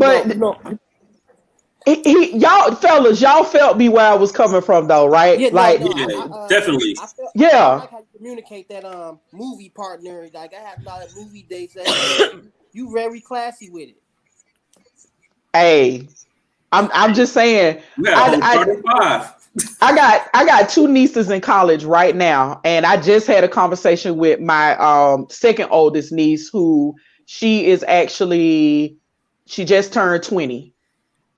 But y'all fellas, y'all felt me where I was coming from, though, right? Yeah, like, definitely. I like how you communicate that movie partner. Like I have a lot of movie dates. You very classy with it. Hey, I'm just saying. I got two nieces in college right now, and I just had a conversation with my second oldest niece, who she just turned 20.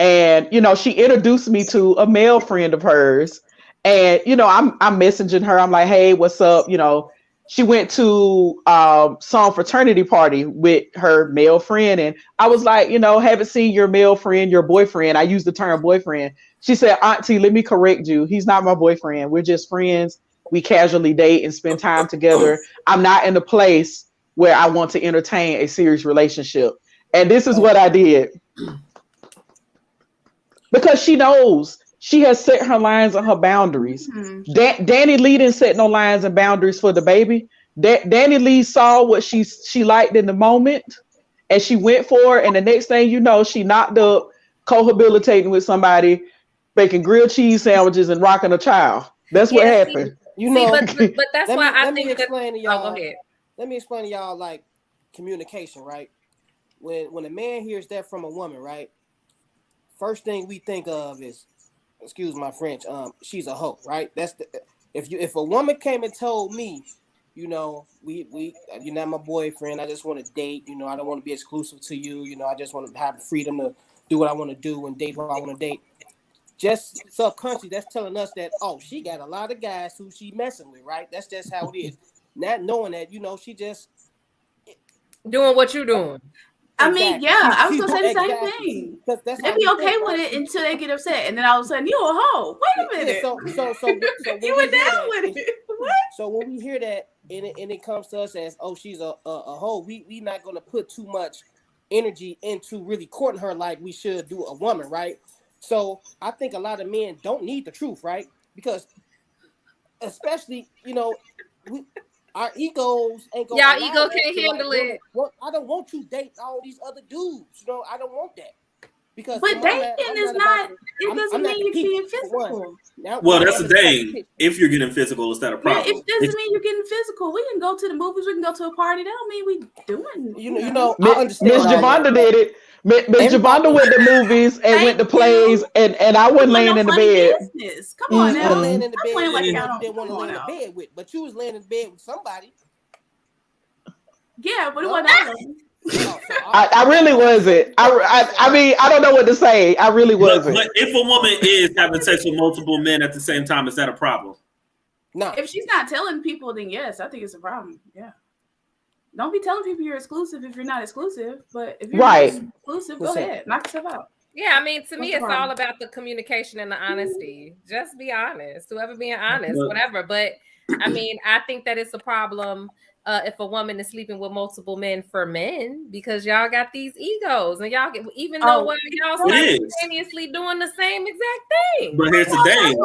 And she introduced me to a male friend of hers. And I'm messaging her. I'm like, hey, what's up? She went to some fraternity party with her male friend, and I was like, haven't seen your male friend, your boyfriend. I use the term boyfriend. She said, Auntie, let me correct you. He's not my boyfriend. We're just friends. We casually date and spend time together. I'm not in a place where I want to entertain a serious relationship. And this is what I did. Because she knows she has set her lines and her boundaries. Mm-hmm. Danny Lee didn't set no lines and boundaries for the baby. Danny Lee saw what she liked in the moment, and she went for it. And the next thing you know, she knocked up, cohabitating with somebody, making grilled cheese sandwiches and rocking a child. That's what happened. But that's why I think that. Go ahead. Let me explain to y'all like communication, right? When a man hears that from a woman, right? First thing we think of is, excuse my French, she's a hoe, right? That's if a woman came and told me, you're not my boyfriend, I just want to date, I don't want to be exclusive to you, I just want to have the freedom to do what I want to do and date who I want to date. Just subconsciously, that's telling us that, she got a lot of guys who she messing with, right? That's just how it is. Not knowing that, she just doing what you're doing. I mean, I was gonna say the same thing. They'd be okay with it until they get upset, and then all of a sudden, you a hoe. Wait a minute. So you were down with it. What? So when we hear that, and it comes to us as, she's a hoe, we not gonna put too much energy into really courting her like we should do a woman, right? So I think a lot of men don't need the truth, right? Because especially, our egos ain't gonna. Y'all ego can't handle it. I don't want to date all these other dudes. I don't want that. Because dating is not. It doesn't mean you're being physical. Well, that's the thing. If you're getting physical, it's not a problem. It doesn't mean you're getting physical. We can go to the movies. We can go to a party. That don't mean we doing. I understand. Miss Javonda did it. Miss Javonda went to movies and went to plays, and I wasn't laying in the bed. Business. Come on now. Laying in the bed. You didn't want to lay in the bed with, but you was laying in the bed with somebody. Yeah, but it wasn't. I really wasn't. I mean, I don't know what to say. I really wasn't. But if a woman is having sex with multiple men at the same time, is that a problem? No. If she's not telling people, then yes, I think it's a problem. Yeah. Don't be telling people you're exclusive if you're not exclusive. But if you're exclusive, go ahead. Knock yourself out. Yeah, I mean, to me, it's all about the communication and the honesty. Just be honest. Whoever being honest, whatever. But I mean, I think that it's a problem if a woman is sleeping with multiple men for men, because y'all got these egos, and y'all get, even though y'all simultaneously doing the same exact thing. But here's the thing: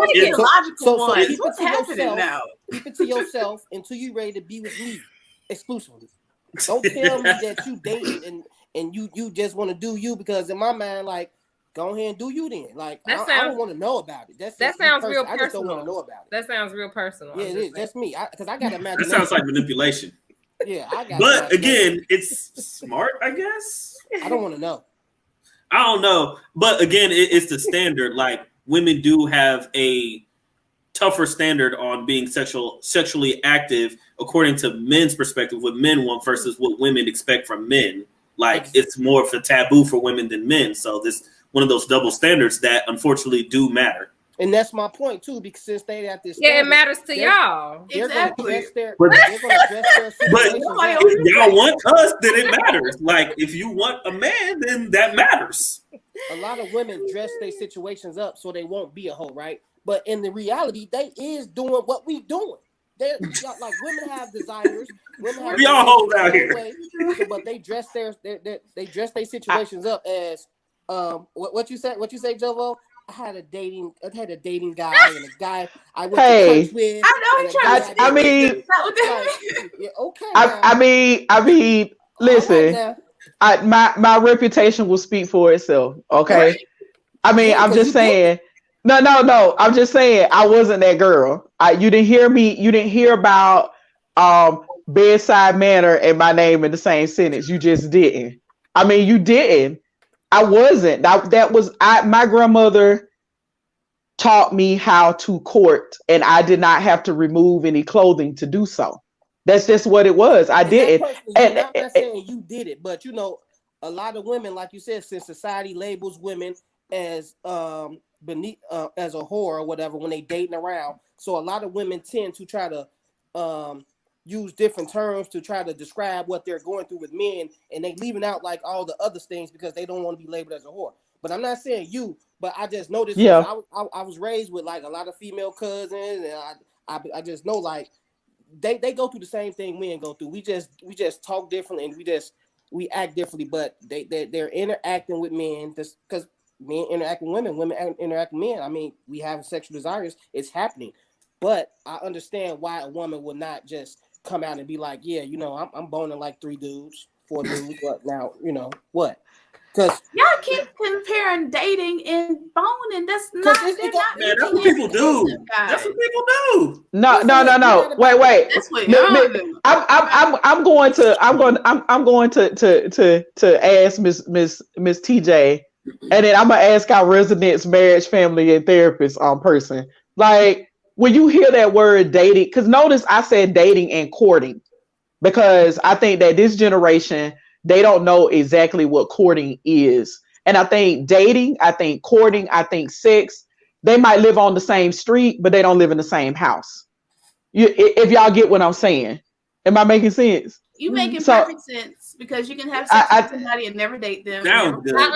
so keep it to yourself. Now? Keep it to yourself until you're ready to be with me exclusively. Don't tell me that you dating and you just want to do you, because in my mind, like, go ahead and do you then. Like, I don't want to know about it. That sounds real personal. I just don't want to know about it. That sounds real personal. Yeah, it is. That's me. Because I got to imagine. That sounds like manipulation. Yeah, I got. But again, it's smart, I guess. I don't want to know. I don't know. But again, it's the standard. Like, women do have a tougher standard on being sexually active according to men's perspective, what men want versus what women expect from men. Like, it's more of a taboo for women than men. So this one of those double standards that unfortunately do matter. And that's my point too, because since they have this, it matters to y'all. Exactly. But y'all want us, then it matters. Like, if you want a man, then that matters. A lot of women dress their situations up so they won't be a hoe, right? But in the reality, they is doing what we doing. They're like, women have desires. Women have we all hoes out here. But they dress their situations up as what you say, Jovo? I had a dating guy and a guy I went to church with. I mean, listen. my reputation will speak for itself. Okay. Right. I mean, I'm just saying. No. I'm just saying I wasn't that girl. You didn't hear me. You didn't hear about bedside manner and my name in the same sentence. You just didn't. I mean, you didn't. I wasn't. That was my grandmother taught me how to court, and I did not have to remove any clothing to do so. That's just what it was. I did it. And I'm not saying you did it, but a lot of women, like you said, since society labels women as beneath as a whore or whatever when they dating around, so a lot of women tend to try to use different terms to try to describe what they're going through with men, and they leaving out like all the other things because they don't want to be labeled as a whore. But I'm not saying you, but I just noticed. Yeah, I was raised with like a lot of female cousins, and I just know like they go through the same thing men go through. We just talk differently, and we act differently, but they're interacting with men just because men interact with women, women interact with men. I mean, we have sexual desires, it's happening, but I understand why a woman would not just come out and be like, yeah, I'm boning like 4 dudes, but now what? Because y'all keep comparing dating and boning. That's not. That's what people do. That's what people do. No. Wait. That's what I'm going to ask Miss TJ, and then I'm gonna ask our residents, marriage, family, and therapist person. Like when you hear that word dating, because notice I said dating and courting, because I think that this generation, they don't know exactly what courting is. And I think dating, I think courting, I think sex, they might live on the same street, but they don't live in the same house. If y'all get what I'm saying. Am I making sense? You making perfect sense, because you can have sex with somebody and never date them. I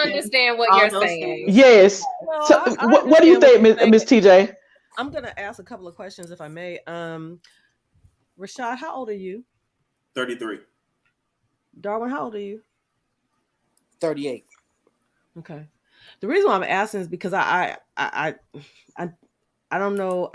understand what you're saying. Yes. Well, so what do you think, Miss TJ? I'm going to ask a couple of questions, if I may. Rashad, how old are you? 33. Darwin, how old are you? 38. Okay. The reason why I'm asking is because I don't know.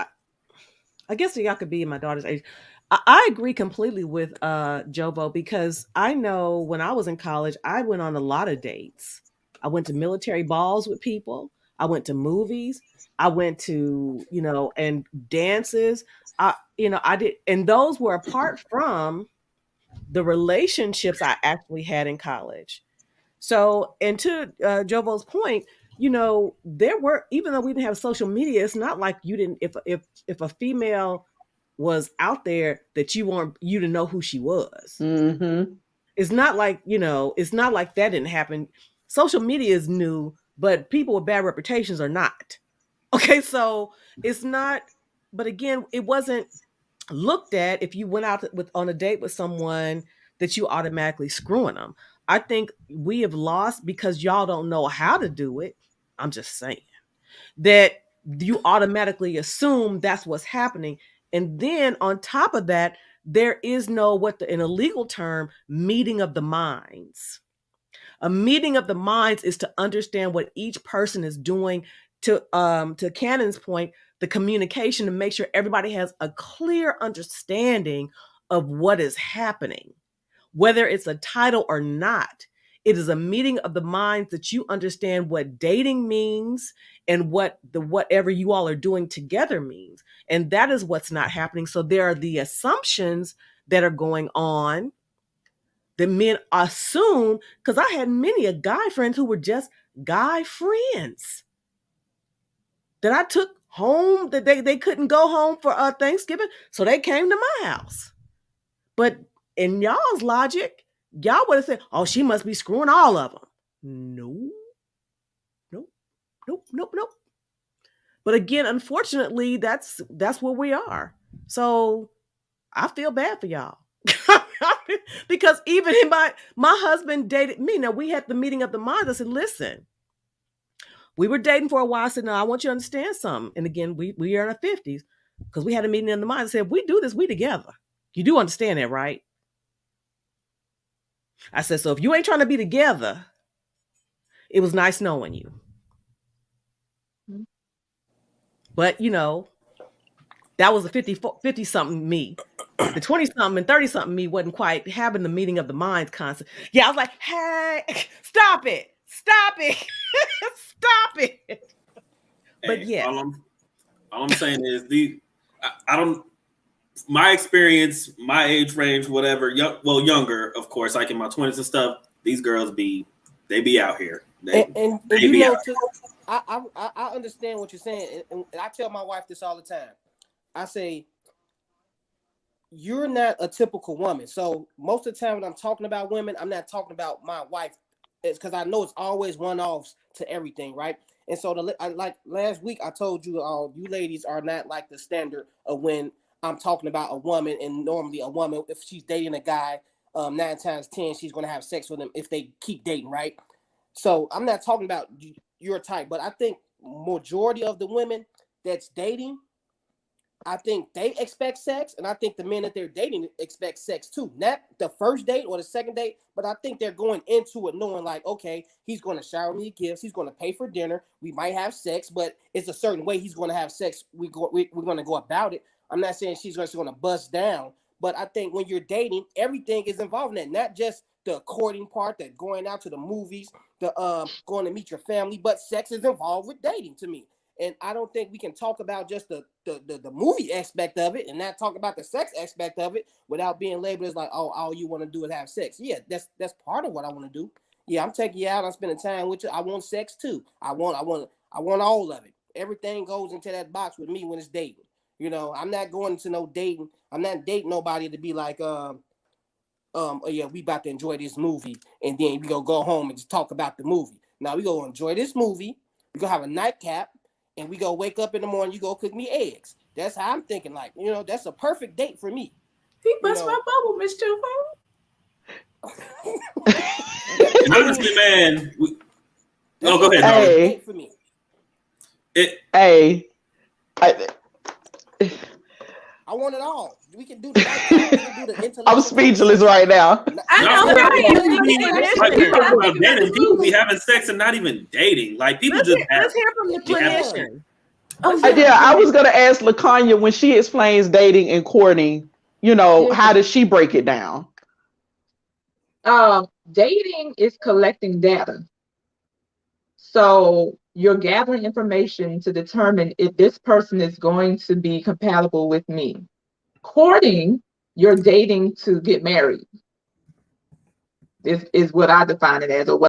I guess y'all could be my daughter's age. I agree completely with Jobo, because I know when I was in college, I went on a lot of dates. I went to military balls with people. I went to movies. I went to, and dances. I did, and those were apart from the relationships I actually had in college. So, and to Jovo's point, there were, even though we didn't have social media, it's not like you didn't, if a female was out there, that you want you to know who she was. Mm-hmm. It's not like, it's not like that didn't happen. Social media is new, but people with bad reputations are not. Okay, so it's not, but again, it wasn't looked at if you went out on a date with someone that you automatically screwing them. I think we have lost, because y'all don't know how to do it. I'm just saying that you automatically assume that's what's happening. And then on top of that, there is no, in a legal term, meeting of the minds. A meeting of the minds is to understand what each person is doing, to Cannon's point, the communication, to make sure everybody has a clear understanding of what is happening, whether it's a title or not. It is a meeting of the minds that you understand what dating means and what whatever you all are doing together means. And that is what's not happening. So there are the assumptions that are going on that men assume, because I had many a guy friends who were just guy friends that I took home, that they couldn't go home for Thanksgiving, so they came to my house. But in y'all's logic, y'all would have said, oh, she must be screwing all of them. No. Nope. But again, unfortunately, that's where we are. So I feel bad for y'all. Because even my husband dated me. Now, we had the meeting of the minds. I said, listen, we were dating for a while. I said, no, I want you to understand something. And again, we are in our 50s, because we had a meeting of the minds. I said, if we do this, we together. You do understand that, right? I said, so if you ain't trying to be together, it was nice knowing you. But, that was a 50 something me. The 20-something and 30-something me wasn't quite having the meeting of the minds concept. Yeah, I was like, hey, stop it. Stop it. But yeah. All I'm saying is I don't, my experience, my age range, whatever, younger, of course, like in my 20s and stuff, these girls they be out here. They you know, too, I understand what you're saying. And I tell my wife this all the time. I say, you're not a typical woman. So most of the time when I'm talking about women, I'm not talking about my wife. It's because I know it's always one-offs to everything, right? And so like last week, I told you all, you ladies are not like the standard of when I'm talking about a woman. And normally a woman, if she's dating a guy, 9 times 10, she's going to have sex with him if they keep dating, right? So I'm not talking about your type, but I think majority of the women that's dating, I think they expect sex, and I think the men that they're dating expect sex too. Not the first date or the second date, but I think they're going into it knowing like, okay, he's going to shower me gifts, he's going to pay for dinner, we might have sex, but it's a certain way he's going to have sex. We're going to go about it. I'm not saying she's just going to bust down, but I think when you're dating, everything is involved in that, not just the courting part, that going out to the movies, the going to meet your family, but sex is involved with dating to me. And I don't think we can talk about just the movie aspect of it and not talk about the sex aspect of it without being labeled as like, oh, all you want to do is have sex. Yeah, that's part of what I want to do. Yeah, I'm taking you out, I'm spending time with you. I want sex too. I want all of it. Everything goes into that box with me when it's dating. You know, I'm not going into no dating. I'm not dating nobody to be like, oh yeah, we about to enjoy this movie, and then we go home and just talk about the movie. Now we go enjoy this movie. We go have a nightcap. And we go wake up in the morning, you go cook me eggs. That's how I'm thinking. Like, you know, that's a perfect date for me. He bust my bubble, Miss Tufo. Honestly, man. Go ahead. Hey. For me. I want it all. We can do the intellectual. I'm speechless right now. I know, right? People be having sex and not even dating. Like people let's just let's hear from the clinician. I was gonna ask LaKanya when she explains dating and courting, you know, how does she break it down? Dating is collecting data. So you're gathering information to determine if this person is going to be compatible with me. Courting, you're dating to get married. Is what I define it as, or what